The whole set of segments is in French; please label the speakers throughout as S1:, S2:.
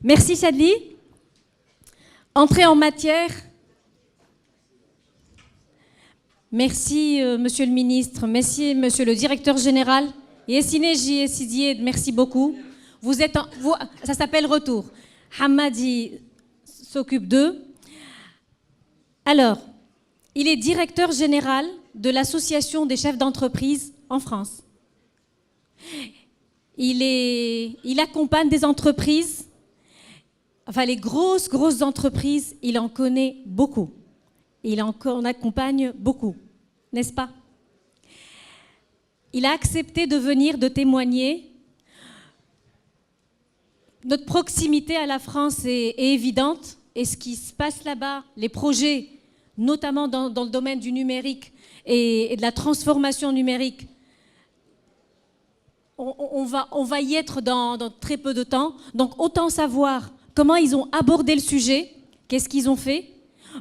S1: Merci Chadli. Entrée en matière. Merci Monsieur le Ministre, merci Monsieur le Directeur Général. Yessineji Essidier, merci beaucoup. Ça s'appelle Retour. Hamadi s'occupe d'eux. Alors, il est directeur général de l'Association des chefs d'entreprise en France. Il accompagne des entreprises, enfin les grosses entreprises, il en connaît beaucoup. Il en accompagne beaucoup, n'est-ce pas? Il a accepté de venir, de témoigner. Notre proximité à la France est évidente, et ce qui se passe là-bas, les projets, notamment dans le domaine du numérique et de la transformation numérique, on va y être dans très peu de temps. Donc autant savoir comment ils ont abordé le sujet, qu'est-ce qu'ils ont fait,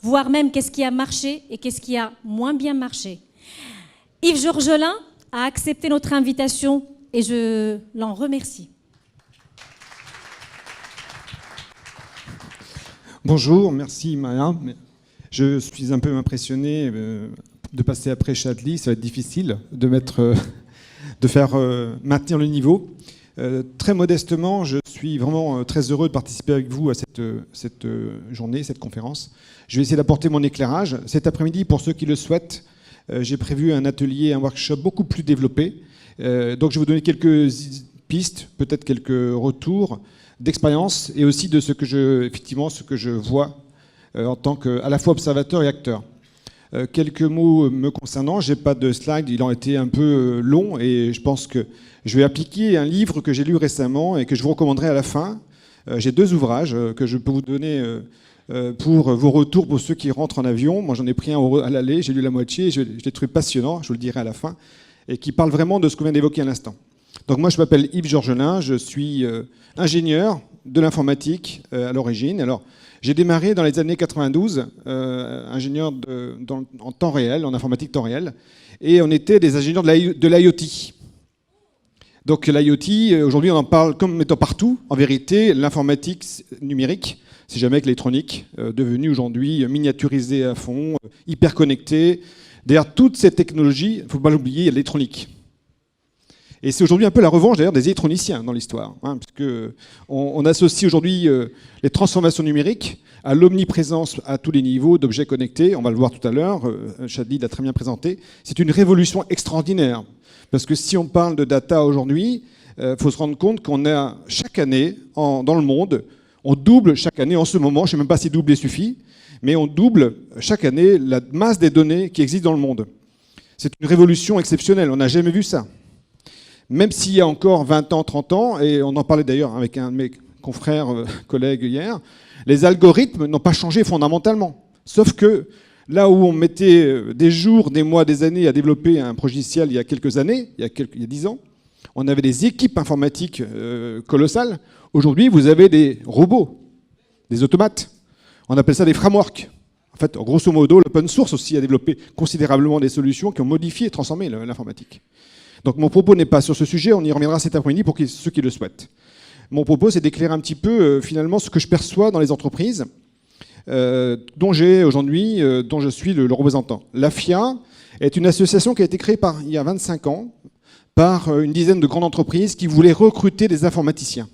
S1: voire même qu'est-ce qui a marché et qu'est-ce qui a moins bien marché. Yves Georgelin a accepté notre invitation et je l'en remercie.
S2: Bonjour, merci Maya. Je suis un peu impressionné de passer après Chadli. Ça va être difficile de maintenir le niveau. Très modestement, je suis vraiment très heureux de participer avec vous à cette journée, cette conférence. Je vais essayer d'apporter mon éclairage. Cet après-midi, pour ceux qui le souhaitent, j'ai prévu un atelier, un workshop beaucoup plus développé. Donc je vais vous donner quelques pistes, peut-être quelques retours d'expérience et aussi de ce que je vois en tant qu'à la fois observateur et acteur. Quelques mots me concernant, je n'ai pas de slide, il en été un peu long et je pense que je vais appliquer un livre que j'ai lu récemment et que je vous recommanderai à la fin. J'ai 2 ouvrages que je peux vous donner pour vos retours pour ceux qui rentrent en avion. Moi j'en ai pris un à l'aller, j'ai lu la moitié, je l'ai trouvé passionnant, je vous le dirai à la fin, et qui parle vraiment de ce qu'on vient d'évoquer à l'instant. Donc moi je m'appelle Yves Georgelin, je suis ingénieur de l'informatique à l'origine. Alors j'ai démarré dans les années 92, ingénieur en temps réel, en informatique temps réel, et on était des ingénieurs de l'IoT. Donc l'IoT, aujourd'hui on en parle comme étant partout. En vérité, l'informatique numérique, c'est jamais que l'électronique, devenue aujourd'hui miniaturisée à fond, hyper connectée. Derrière toutes ces technologies, il ne faut pas l'oublier, il y a l'électronique. Et c'est aujourd'hui un peu la revanche d'ailleurs des électroniciens dans l'histoire, hein, parce qu'on associe aujourd'hui les transformations numériques à l'omniprésence à tous les niveaux d'objets connectés. On va le voir tout à l'heure, Chadli l'a très bien présenté. C'est une révolution extraordinaire, parce que si on parle de data aujourd'hui, faut se rendre compte qu'on a chaque année dans le monde, on double chaque année en ce moment, je ne sais même pas si doubler suffit, mais on double chaque année la masse des données qui existent dans le monde. C'est une révolution exceptionnelle, on n'a jamais vu ça. Même s'il y a encore 20 ans, 30 ans, et on en parlait d'ailleurs avec un de mes confrères, collègues hier, les algorithmes n'ont pas changé fondamentalement. Sauf que là où on mettait des jours, des mois, des années à développer un logiciel il y a quelques années, il y a 10 ans, on avait des équipes informatiques colossales. Aujourd'hui, vous avez des robots, des automates. On appelle ça des frameworks. En fait, grosso modo, l'open source aussi a développé considérablement des solutions qui ont modifié et transformé l'informatique. Donc mon propos n'est pas sur ce sujet, on y reviendra cet après-midi pour ceux qui le souhaitent. Mon propos, c'est d'éclairer un petit peu, finalement, ce que je perçois dans les entreprises, dont je suis le représentant. L'AFIA est une association qui a été créée il y a 25 ans par une dizaine de grandes entreprises qui voulaient recruter des informaticiens.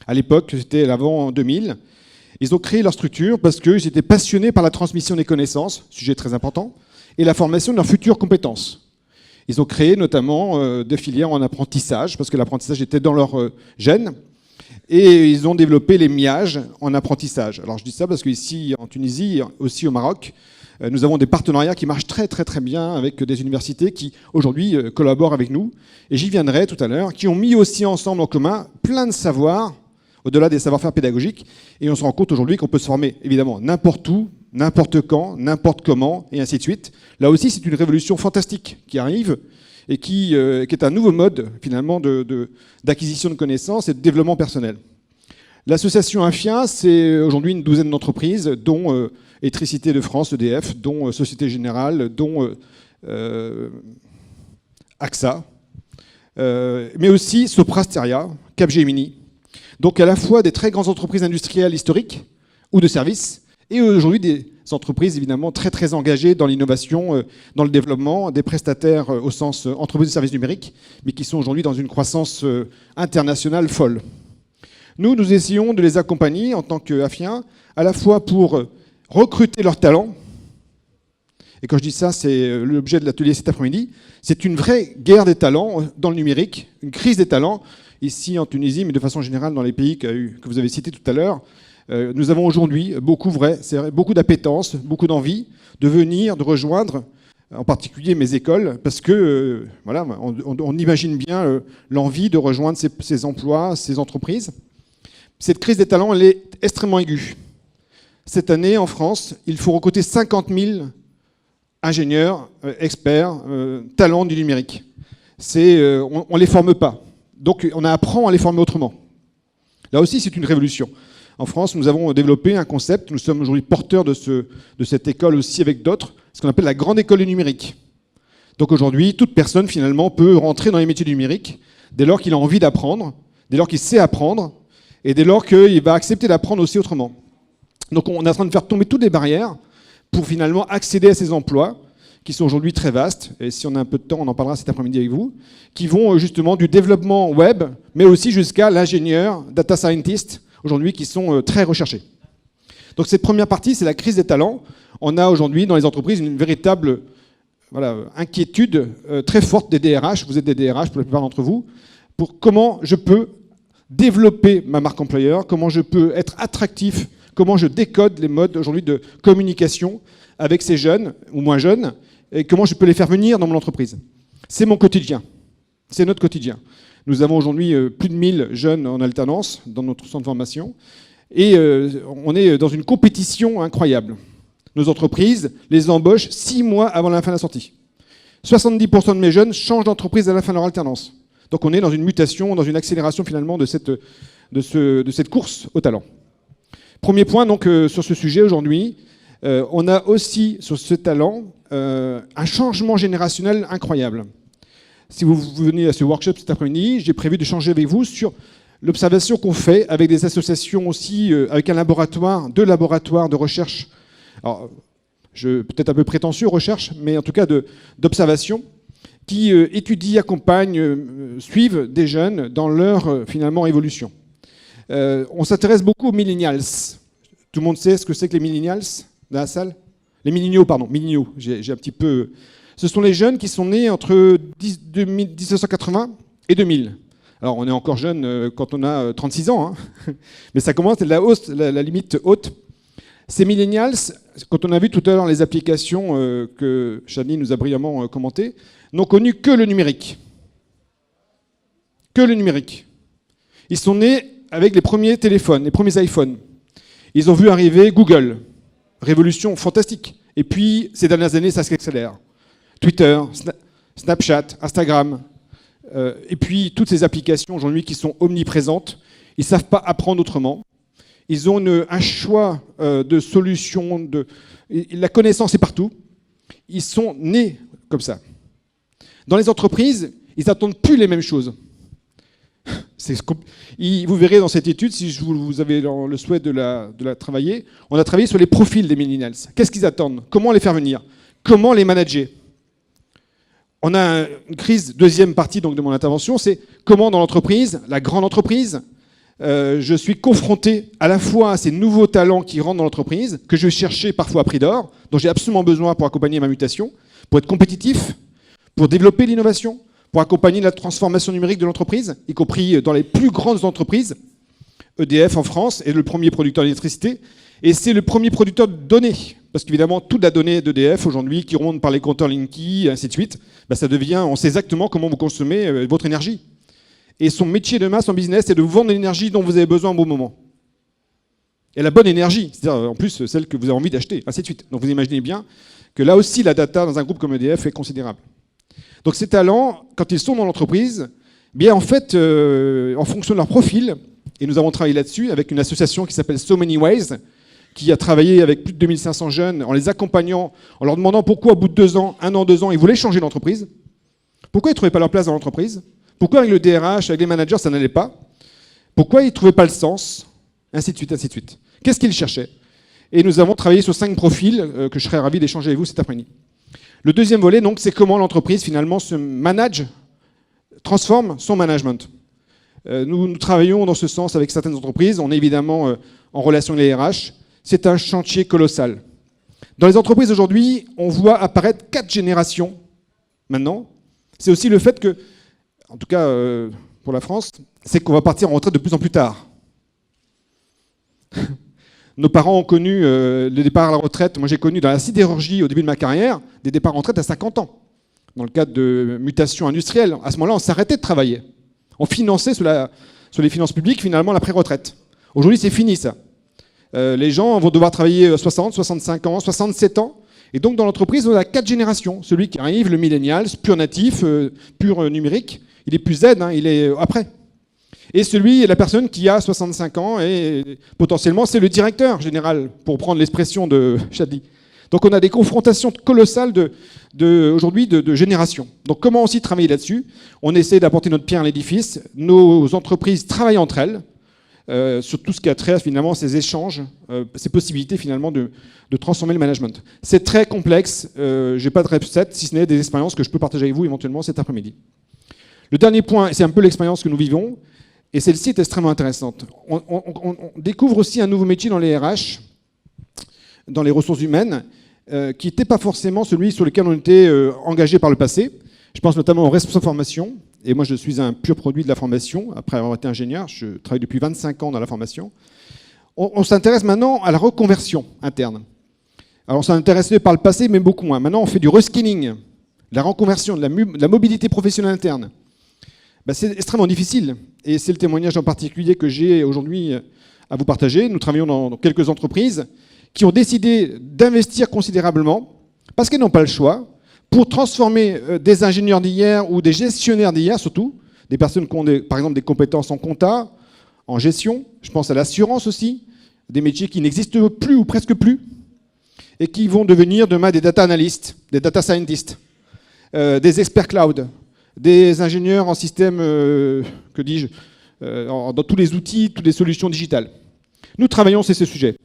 S2: À l'époque, c'était l'avant 2000. Ils ont créé leur structure parce qu'ils étaient passionnés par la transmission des connaissances, sujet très important, et la formation de leurs futures compétences. Ils ont créé notamment des filières en apprentissage, parce que l'apprentissage était dans leur gène, et ils ont développé les MIAGE en apprentissage. Alors je dis ça parce qu'ici en Tunisie, aussi au Maroc, nous avons des partenariats qui marchent très très très bien avec des universités qui aujourd'hui collaborent avec nous, et j'y viendrai tout à l'heure, qui ont mis aussi ensemble en commun plein de savoirs, au-delà des savoir-faire pédagogiques, et on se rend compte aujourd'hui qu'on peut se former évidemment n'importe où, n'importe quand, n'importe comment, et ainsi de suite. Là aussi, c'est une révolution fantastique qui arrive et qui est un nouveau mode, finalement, d'acquisition de connaissances et de développement personnel. L'association AFIA, c'est aujourd'hui une douzaine d'entreprises, dont Électricité de France, EDF, dont Société Générale, dont AXA, mais aussi Soprasteria, Capgemini. Donc à la fois des très grandes entreprises industrielles historiques ou de services, et aujourd'hui des entreprises évidemment très très engagées dans l'innovation, dans le développement, des prestataires au sens entreprises de services numériques, mais qui sont aujourd'hui dans une croissance internationale folle. Nous essayons de les accompagner en tant qu'Afia, à la fois pour recruter leurs talents, et quand je dis ça, c'est l'objet de l'atelier cet après-midi, c'est une vraie guerre des talents dans le numérique, une crise des talents, ici en Tunisie, mais de façon générale dans les pays que vous avez cités tout à l'heure. Nous avons aujourd'hui beaucoup d'appétence, beaucoup d'envie de venir, de rejoindre, en particulier mes écoles, parce que voilà, on imagine bien l'envie de rejoindre ces emplois, ces entreprises. Cette crise des talents, elle est extrêmement aiguë. Cette année, en France, il faut recruter 50 000 ingénieurs, experts, talents du numérique. On ne les forme pas. Donc on apprend à les former autrement. Là aussi, c'est une révolution. En France, nous avons développé un concept, nous sommes aujourd'hui porteurs de cette école aussi avec d'autres, ce qu'on appelle la grande école du numérique. Donc aujourd'hui, toute personne finalement peut rentrer dans les métiers du numérique dès lors qu'il a envie d'apprendre, dès lors qu'il sait apprendre, et dès lors qu'il va accepter d'apprendre aussi autrement. Donc on est en train de faire tomber toutes les barrières pour finalement accéder à ces emplois qui sont aujourd'hui très vastes, et si on a un peu de temps, on en parlera cet après-midi avec vous, qui vont justement du développement web, mais aussi jusqu'à l'ingénieur, data scientist, aujourd'hui, qui sont très recherchés. Donc cette première partie, c'est la crise des talents. On a aujourd'hui dans les entreprises une véritable inquiétude très forte des DRH, vous êtes des DRH pour la plupart d'entre vous, pour comment je peux développer ma marque employeur, comment je peux être attractif, comment je décode les modes aujourd'hui de communication avec ces jeunes ou moins jeunes, et comment je peux les faire venir dans mon entreprise. C'est mon quotidien, c'est notre quotidien. Nous avons aujourd'hui plus de 1000 jeunes en alternance dans notre centre de formation, et on est dans une compétition incroyable. Nos entreprises les embauchent 6 mois avant la fin de la sortie. 70% de mes jeunes changent d'entreprise à la fin de leur alternance. Donc on est dans une mutation, dans une accélération finalement de cette course au talent. Premier point donc sur ce sujet aujourd'hui, on a aussi sur ce talent un changement générationnel incroyable. Si vous venez à ce workshop cet après-midi, j'ai prévu d'échanger avec vous sur l'observation qu'on fait avec des associations aussi, avec un laboratoire, 2 laboratoires de recherche, alors peut-être un peu prétentieux recherche, mais en tout cas d'observation, qui étudient, accompagnent, suivent des jeunes dans leur finalement évolution. On s'intéresse beaucoup aux millennials. Tout le monde sait ce que c'est que les millennials dans la salle? Les milléniaux, pardon, milléniaux. J'ai un petit peu. Ce sont les jeunes qui sont nés entre 1980 et 2000. Alors on est encore jeune quand on a 36 ans, hein. Mais ça commence à la limite haute. Ces millennials, quand on a vu tout à l'heure les applications que Chani nous a brillamment commentées, n'ont connu que le numérique. Que le numérique. Ils sont nés avec les premiers téléphones, les premiers iPhones. Ils ont vu arriver Google. Révolution fantastique. Et puis, ces dernières années, ça s'accélère. Twitter, Snapchat, Instagram, et puis toutes ces applications aujourd'hui qui sont omniprésentes. Ils ne savent pas apprendre autrement. Ils ont un choix de solutions. La connaissance est partout. Ils sont nés comme ça. Dans les entreprises, ils n'attendent plus les mêmes choses. Vous verrez dans cette étude, si vous avez le souhait de la travailler, on a travaillé sur les profils des millennials. Qu'est-ce qu'ils attendent? Comment les faire venir? Comment les manager? On a une crise, deuxième partie donc, de mon intervention, c'est comment dans l'entreprise, la grande entreprise, je suis confronté à la fois à ces nouveaux talents qui rentrent dans l'entreprise, que je vais chercher parfois à prix d'or, dont j'ai absolument besoin pour accompagner ma mutation, pour être compétitif, pour développer l'innovation, pour accompagner la transformation numérique de l'entreprise, y compris dans les plus grandes entreprises. EDF en France est le premier producteur d'électricité, et c'est le premier producteur de données. Parce qu'évidemment, toute la donnée d'EDF aujourd'hui, qui remonte par les compteurs Linky, et ainsi de suite, ça devient, on sait exactement comment vous consommez votre énergie. Et son métier demain, son business, c'est de vous vendre l'énergie dont vous avez besoin au bon moment. Et la bonne énergie, c'est-à-dire en plus celle que vous avez envie d'acheter, ainsi de suite. Donc vous imaginez bien que là aussi, la data dans un groupe comme EDF est considérable. Donc ces talents, quand ils sont dans l'entreprise, bien en fait, en fonction de leur profil, et nous avons travaillé là-dessus avec une association qui s'appelle So Many Ways, qui a travaillé avec plus de 2500 jeunes en les accompagnant, en leur demandant pourquoi au bout de 2 ans, 1 an, 2 ans, ils voulaient changer d'entreprise. Pourquoi ils ne trouvaient pas leur place dans l'entreprise? Pourquoi avec le DRH, avec les managers, ça n'allait pas? Pourquoi ils ne trouvaient pas le sens, ainsi de suite, ainsi de suite. Qu'est-ce qu'ils cherchaient? Et nous avons travaillé sur 5 profils que je serais ravi d'échanger avec vous cet après-midi. Le deuxième volet, donc, c'est comment l'entreprise, finalement, se manage, transforme son management. Nous travaillons dans ce sens avec certaines entreprises. On est évidemment en relation avec les RH. C'est un chantier colossal. Dans les entreprises aujourd'hui, on voit apparaître 4 générations maintenant. C'est aussi le fait que, en tout cas pour la France, c'est qu'on va partir en retraite de plus en plus tard. Nos parents ont connu le départ à la retraite. Moi, j'ai connu dans la sidérurgie, au début de ma carrière, des départs en retraite à 50 ans. Dans le cadre de mutations industrielles. À ce moment-là, on s'arrêtait de travailler. On finançait sur les finances publiques, finalement, la pré-retraite. Aujourd'hui, c'est fini, ça. Les gens vont devoir travailler 60, 65 ans, 67 ans. Et donc, dans l'entreprise, on a 4 générations. Celui qui arrive, le millénial, pur natif, pur numérique, il est plus Z, hein, il est après. Et la personne qui a 65 ans, et potentiellement, c'est le directeur général, pour prendre l'expression de Chadli. Donc, on a des confrontations colossales aujourd'hui de générations. Donc, comment aussi travailler là-dessus? On essaie d'apporter notre pierre à l'édifice. Nos entreprises travaillent entre elles. Sur tout ce qui a trait finalement ces échanges, ces possibilités finalement de transformer le management. C'est très complexe, je n'ai pas de recette, si ce n'est des expériences que je peux partager avec vous éventuellement cet après-midi. Le dernier point, c'est un peu l'expérience que nous vivons, et celle-ci est extrêmement intéressante. On découvre aussi un nouveau métier dans les RH, dans les ressources humaines, qui n'était pas forcément celui sur lequel on était engagé par le passé. Je pense notamment aux responsables de formation. Et moi, je suis un pur produit de la formation. Après avoir été ingénieur, je travaille depuis 25 ans dans la formation. On s'intéresse maintenant à la reconversion interne. Alors, on s'est intéressé par le passé, mais beaucoup moins. Maintenant, on fait du reskilling, la reconversion, de la mobilité professionnelle interne. Ben, c'est extrêmement difficile. Et c'est le témoignage en particulier que j'ai aujourd'hui à vous partager. Nous travaillons dans quelques entreprises qui ont décidé d'investir considérablement, parce qu'elles n'ont pas le choix, pour transformer des ingénieurs d'hier ou des gestionnaires d'hier surtout, des personnes qui ont par exemple des compétences en compta, en gestion, je pense à l'assurance aussi, des métiers qui n'existent plus ou presque plus, et qui vont devenir demain des data analysts, des data scientists, des experts cloud, des ingénieurs en système, que dis-je, dans tous les outils, toutes les solutions digitales. Nous travaillons sur ces sujets.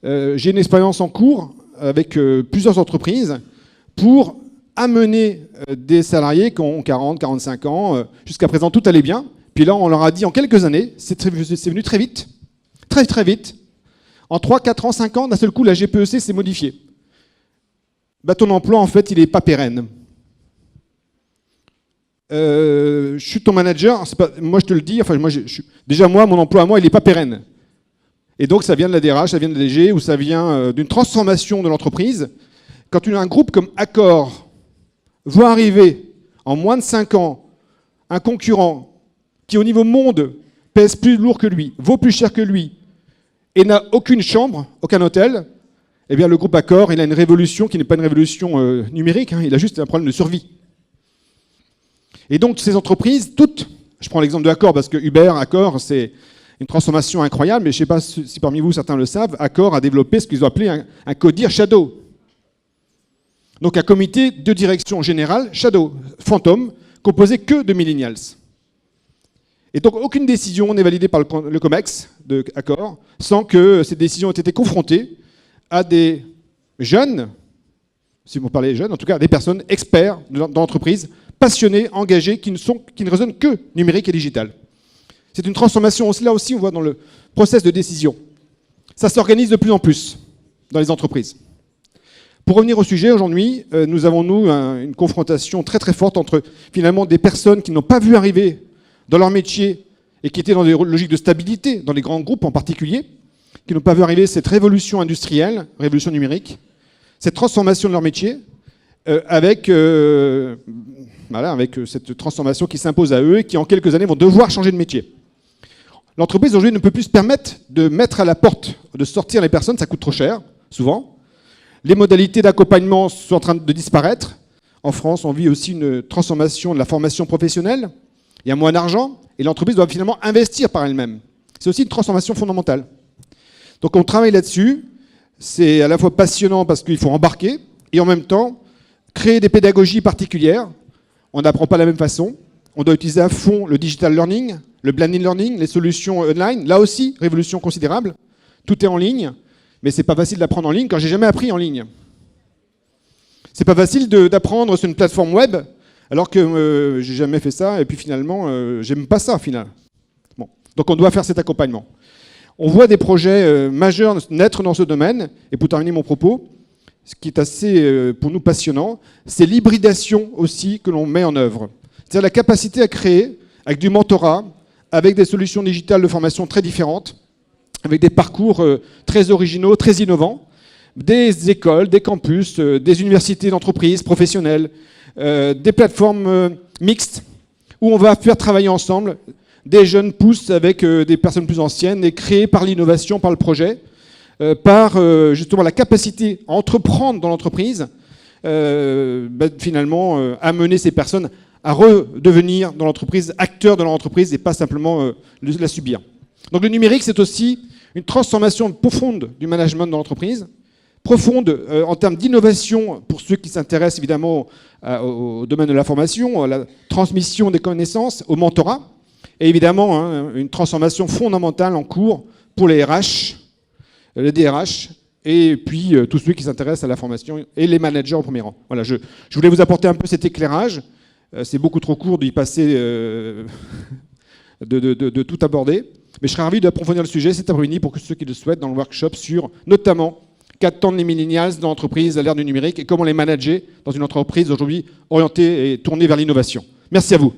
S2: J'ai une expérience en cours avec plusieurs entreprises pour amener des salariés qui ont 40, 45 ans. Jusqu'à présent, tout allait bien. Puis là, on leur a dit en quelques années, c'est venu très vite, très très vite. En 3, 4 ans, 5 ans, d'un seul coup, la GPEC s'est modifiée. Bah, ton emploi, en fait, il n'est pas pérenne. Je suis ton manager, moi je te le dis, enfin, déjà moi, mon emploi à moi, il n'est pas pérenne. Et donc ça vient de la DRH, ça vient de la DG, ou ça vient d'une transformation de l'entreprise. Quand un groupe comme Accor voit arriver en moins de 5 ans un concurrent qui au niveau monde pèse plus lourd que lui, vaut plus cher que lui, et n'a aucune chambre, aucun hôtel, eh bien le groupe Accor, il a une révolution qui n'est pas une révolution numérique, hein, il a juste un problème de survie. Et donc ces entreprises, toutes, je prends l'exemple de Accor parce que Uber, Accor, c'est une transformation incroyable, mais je ne sais pas si parmi vous certains le savent, Accor a développé ce qu'ils ont appelé un CODIR Shadow. Donc un comité de direction générale Shadow, fantôme, composé que de millennials. Et donc aucune décision n'est validée par le COMEX de Accor sans que ces décisions aient été confrontées à des jeunes, si vous parlez jeunes, en tout cas des personnes experts dans l'entreprise, passionnés, engagés, qui ne raisonnent que numérique et digital. C'est une transformation aussi, là aussi on voit dans le process de décision. Ça s'organise de plus en plus dans les entreprises. Pour revenir au sujet, aujourd'hui, nous avons une confrontation très très forte entre finalement des personnes qui n'ont pas vu arriver dans leur métier et qui étaient dans des logiques de stabilité, dans les grands groupes en particulier, qui n'ont pas vu arriver cette révolution industrielle, révolution numérique, cette transformation de leur métier, avec cette transformation qui s'impose à eux et qui en quelques années vont devoir changer de métier. L'entreprise aujourd'hui ne peut plus se permettre de mettre à la porte, de sortir les personnes, ça coûte trop cher, souvent. Les modalités d'accompagnement sont en train de disparaître. En France, on vit aussi une transformation de la formation professionnelle. Il y a moins d'argent et l'entreprise doit finalement investir par elle-même. C'est aussi une transformation fondamentale. Donc on travaille là-dessus. C'est à la fois passionnant parce qu'il faut embarquer et en même temps créer des pédagogies particulières. On n'apprend pas de la même façon. On doit utiliser à fond le digital learning, le blended learning, les solutions online. Là aussi, révolution considérable. Tout est en ligne, mais c'est pas facile d'apprendre en ligne quand j'ai jamais appris en ligne. C'est pas facile d'apprendre sur une plateforme web alors que j'ai jamais fait ça et puis finalement j'aime pas ça finalement. Bon. Donc on doit faire cet accompagnement. On voit des projets majeurs naître dans ce domaine et pour terminer mon propos, ce qui est assez pour nous passionnant, c'est l'hybridation aussi que l'on met en œuvre. C'est-à-dire la capacité à créer avec du mentorat, avec des solutions digitales de formation très différentes, avec des parcours très originaux, très innovants, des écoles, des campus, des universités d'entreprises professionnelles, des plateformes mixtes où on va faire travailler ensemble des jeunes pousses avec des personnes plus anciennes et créer par l'innovation, par le projet, par justement la capacité à entreprendre dans l'entreprise, finalement amener ces personnes à redevenir dans l'entreprise acteurs de l'entreprise et pas simplement la subir. Donc le numérique, c'est aussi une transformation profonde du management dans l'entreprise, profonde en termes d'innovation pour ceux qui s'intéressent évidemment au domaine de la formation, à la transmission des connaissances, au mentorat, et évidemment une transformation fondamentale en cours pour les RH, les DRH, et puis tous ceux qui s'intéressent à la formation et les managers au premier rang. Voilà, je voulais vous apporter un peu cet éclairage. C'est beaucoup trop court d'y passer, de tout aborder. Mais je serais ravi d'approfondir le sujet cet après-midi pour que ceux qui le souhaitent dans le workshop sur notamment qu'attendent les millennials dans l'entreprise à l'ère du numérique et comment les manager dans une entreprise aujourd'hui orientée et tournée vers l'innovation. Merci à vous.